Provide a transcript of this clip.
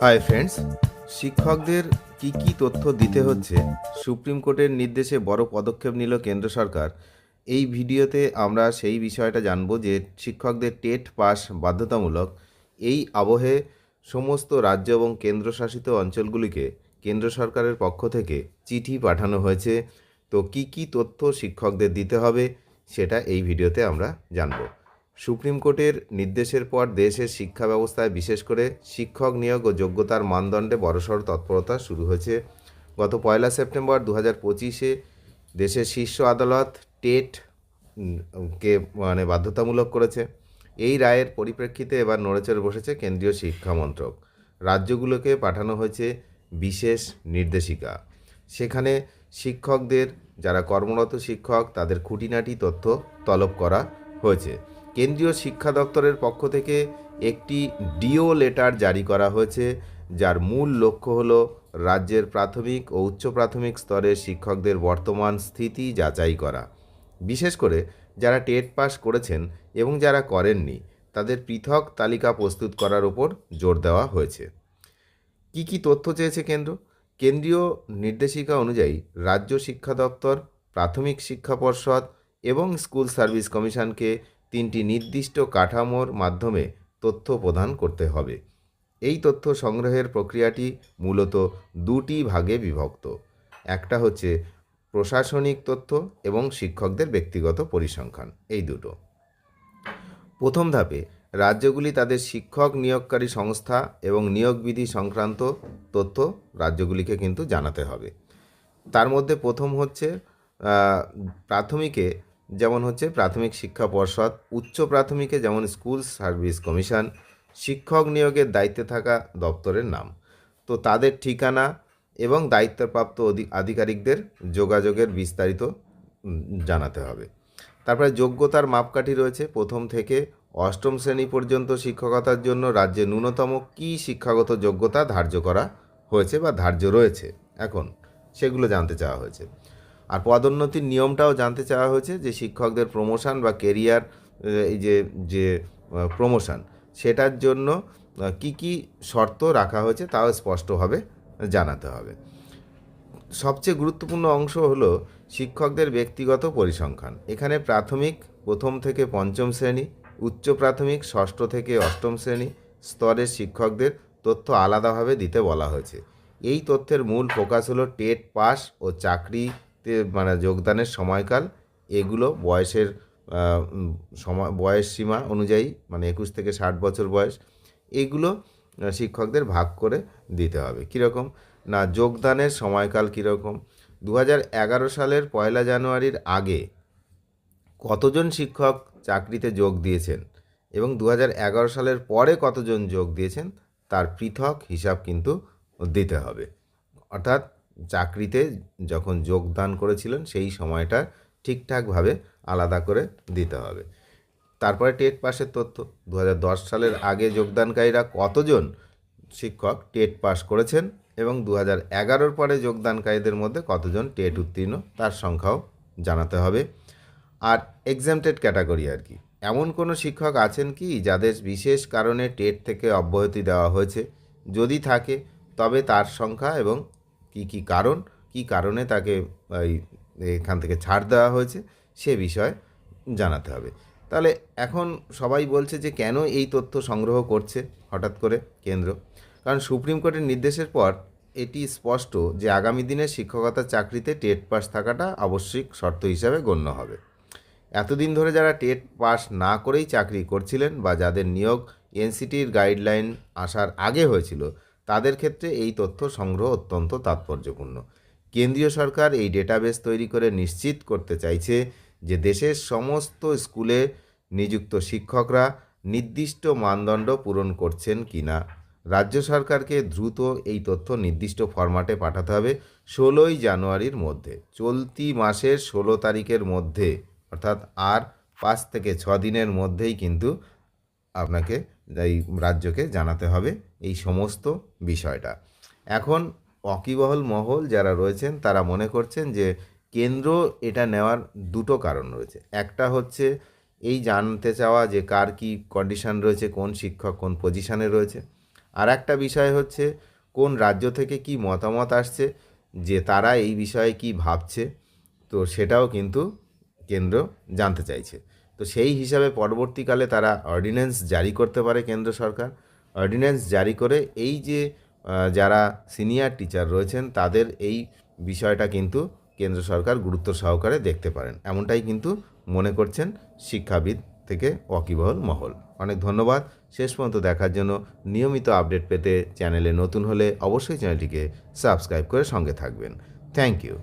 Hi friends, শিক্ষকদের কি তথ্য দিতে হচ্ছে, সুপ্রিম কোর্টের নির্দেশে বড় পদক্ষেপ নিল কেন্দ্র সরকার। এই ভিডিওতে আমরা সেই বিষয়টা জানব যে শিক্ষকদের টেট পাস বাধ্যতামূলক। এই আবহে সমস্ত রাজ্য এবং কেন্দ্রশাসিত অঞ্চলগুলিকে কেন্দ্র সরকারের পক্ষ থেকে চিঠি পাঠানো হয়েছে। তো কি তথ্য শিক্ষকদের দিতে হবে সেটা এই ভিডিওতে আমরা জানব। সুপ্রিম কোর্টের নির্দেশের পর দেশের শিক্ষা ব্যবস্থায় বিশেষ করে শিক্ষক নিয়োগ ও যোগ্যতার মানদণ্ডে বড়সড় তৎপরতা শুরু হয়েছে। গত 1 সেপ্টেম্বর 2025 দেশের শীর্ষ আদালত টেট কে বাধ্যতামূলক করেছে। এই রায়ের পরিপ্রেক্ষিতে এবার নড়েচড়ে বসেছে কেন্দ্রীয় শিক্ষা মন্ত্রক। রাজ্যগুলোকে পাঠানো হয়েছে বিশেষ নির্দেশিকা। সেখানে শিক্ষকদের, যারা কর্মরত শিক্ষক, তাদের খুঁটিনাটি তথ্য তলব করা হয়েছে। কেন্দ্রীয় শিক্ষা দপ্তরের পক্ষ থেকে একটি ডিও লেটার জারি করা হয়েছে, যার মূল লক্ষ্য হলো রাজ্যের প্রাথমিক ও উচ্চ প্রাথমিক স্তরের শিক্ষকদের বর্তমান স্থিতি যাচাই করা। বিশেষ করে যারা টেট পাস করেছেন এবং যারা করেননি তাদের পৃথক তালিকা প্রস্তুত করার উপর জোর দেওয়া হয়েছে। কি তথ্য চেয়েছে কেন্দ্র? কেন্দ্রীয় নির্দেশিকা অনুযায়ী রাজ্য শিক্ষা দপ্তর, প্রাথমিক শিক্ষা পর্ষদ এবং স্কুল সার্ভিস কমিশনকে 3টি নির্দিষ্ট কাঠামোর মাধ্যমে তথ্য প্রদান করতে হবে। এই তথ্য সংগ্রহের প্রক্রিয়াটি মূলত 2টি ভাগে বিভক্ত। একটা হচ্ছে প্রশাসনিক তথ্য এবং শিক্ষকদের ব্যক্তিগত পরিসংখ্যান, এই দুটো। প্রথম ধাপে রাজ্যগুলি তাদের শিক্ষক নিয়োগকারী সংস্থা এবং নিয়োগ বিধি সংক্রান্ত তথ্য রাজ্যগুলিকে কিন্তু জানাতে হবে। তার মধ্যে প্রথম হচ্ছে প্রাথমিকে যেমন হচ্ছে প্রাথমিক শিক্ষা পর্ষদ, উচ্চ প্রাথমিকে যেমন স্কুল সার্ভিস কমিশন, শিক্ষক নিয়োগের দায়িত্বে থাকা দপ্তরের নাম, তো তাদের ঠিকানা এবং দায়িত্বপ্রাপ্ত আধিকারিকদের যোগাযোগের বিস্তারিত জানাতে হবে। তারপরে যোগ্যতার মাপকাঠি রয়েছে। প্রথম থেকে অষ্টম শ্রেণী পর্যন্ত শিক্ষকতার জন্য রাজ্যে ন্যূনতম কী শিক্ষাগত যোগ্যতা ধার্য করা হয়েছে বা ধার্য রয়েছে এখন, সেগুলো জানতে চাওয়া হয়েছে। আর পদোন্নতির নিয়মটাও জানতে চাওয়া হয়েছে, যে শিক্ষকদের প্রমোশন বা কেরিয়ার, এই যে প্রমোশন, সেটার জন্য কি শর্ত রাখা হয়েছে তাও স্পষ্টভাবে জানাতে হবে। সবচেয়ে গুরুত্বপূর্ণ অংশ হলো শিক্ষকদের ব্যক্তিগত পরিসংখ্যান। এখানে প্রাথমিক 1ম থেকে 5ম শ্রেণী, উচ্চ প্রাথমিক 6ষ্ঠ থেকে 8ম শ্রেণী স্তরের শিক্ষকদের তথ্য আলাদাভাবে দিতে বলা হয়েছে। এই তথ্যের মূল ফোকাস হলো টেট পাস ও চাকরিতে যোগদানের সময়কাল। এগুলো বয়সের বয়স সীমা অনুযায়ী, 21 থেকে 60 বছর বয়স, এগুলো শিক্ষকদের ভাগ করে দিতে হবে। কীরকম না, যোগদানের সময়কাল কীরকম, 2011 সালের 1 জানুয়ারির আগে কতজন শিক্ষক চাকরিতে যোগ দিয়েছেন এবং 2011 সালের পরে কতজন যোগ দিয়েছেন তার পৃথক হিসাব কিন্তু দিতে হবে। অর্থাৎ চাকরিতে যখন যোগদান করেছিলেন সেই সময়টা ঠিকঠাকভাবে আলাদা করে দিতে হবে। তারপরে টেট পাসের তথ্য, 2010 সালের আগে যোগদানকারীরা কতজন শিক্ষক টেট পাস করেছেন এবং 2011 পরে যোগদানকারীদের মধ্যে কতজন টেট উত্তীর্ণ তার সংখ্যাও জানাতে হবে। আর এক্সামটেড ক্যাটাগরি আর কি, এমন কোনো শিক্ষক আছেন কি যাদের বিশেষ কারণে টেট থেকে অব্যাহতি দেওয়া হয়েছে? যদি থাকে তবে তার সংখ্যা এবং কী কারণে তাকে এখান থেকে ছাড় দেওয়া হয়েছে সে বিষয়ে জানাতে হবে। তাহলে এখন সবাই বলছে যে কেন এই তথ্য সংগ্রহ করছে হঠাৎ করে কেন্দ্র? কারণ সুপ্রিম কোর্টের নির্দেশের পর এটি স্পষ্ট যে আগামী দিনে শিক্ষকতার চাকরিতে টেট পাস থাকাটা আবশ্যিক শর্ত হিসাবে গণ্য হবে। এতদিন ধরে যারা টেট পাস না করেই চাকরি করছিলেন বা যাদের নিয়োগ এনসিটির গাইডলাইন আসার আগে হয়েছিল, তাদের ক্ষেত্রে এই তথ্য সংগ্রহ অত্যন্ত তাৎপর্যপূর্ণ। কেন্দ্রীয় সরকার এই ডেটাবেস তৈরি করে নিশ্চিত করতে চাইছে যে দেশের সমস্ত স্কুলে নিযুক্ত শিক্ষকরা নির্দিষ্ট মানদণ্ড পূরণ করছেন কিনা। রাজ্য সরকারকে দ্রুত এই তথ্য নির্দিষ্ট ফরম্যাটে পাঠাতে হবে 16 জানুয়ারির মধ্যে, চলতি মাসের 16 তারিখের মধ্যে, অর্থাৎ আর 5 থেকে 6 দিনের মধ্যেই কিন্তু আপনাকে এই রাজ্যকে জানাতে হবে এই সমস্ত বিষয়টা। এখন ওয়াকিবহাল মহল যারা রয়েছেন তারা মনে করছেন যে কেন্দ্র এটা নেওয়ার দুটো কারণ রয়েছে। একটা হচ্ছে এই জানতে চাওয়া যে কার কী কন্ডিশন রয়েছে, কোন শিক্ষক কোন পজিশানে রয়েছে। আর একটা বিষয় হচ্ছে কোন রাজ্য থেকে কি মতামত আসছে, যে তারা এই বিষয়ে কি ভাবছে, তো সেটাও কিন্তু কেন্দ্র জানতে চাইছে। তো সেই হিসাবে পরবর্তীকালে তারা অর্ডিন্যান্স জারি করতে পারে কেন্দ্র সরকার। অর্ডিন্যান্স জারি করে এই যে যারা সিনিয়র টিচার রয়েছেন তাদের এই বিষয়টা কিন্তু কেন্দ্র সরকার গুরুত্ব সহকারে দেখতে পারেন, এমনটাই কিন্তু মনে করছেন শিক্ষাবিদ থেকে ওয়াকিবহল মহল। অনেক ধন্যবাদ শেষ পর্যন্ত দেখার জন্য। নিয়মিত আপডেট পেতে চ্যানেলে নতুন হলে অবশ্যই চ্যানেলটিকে সাবস্ক্রাইব করে সঙ্গে থাকবেন। Thank you.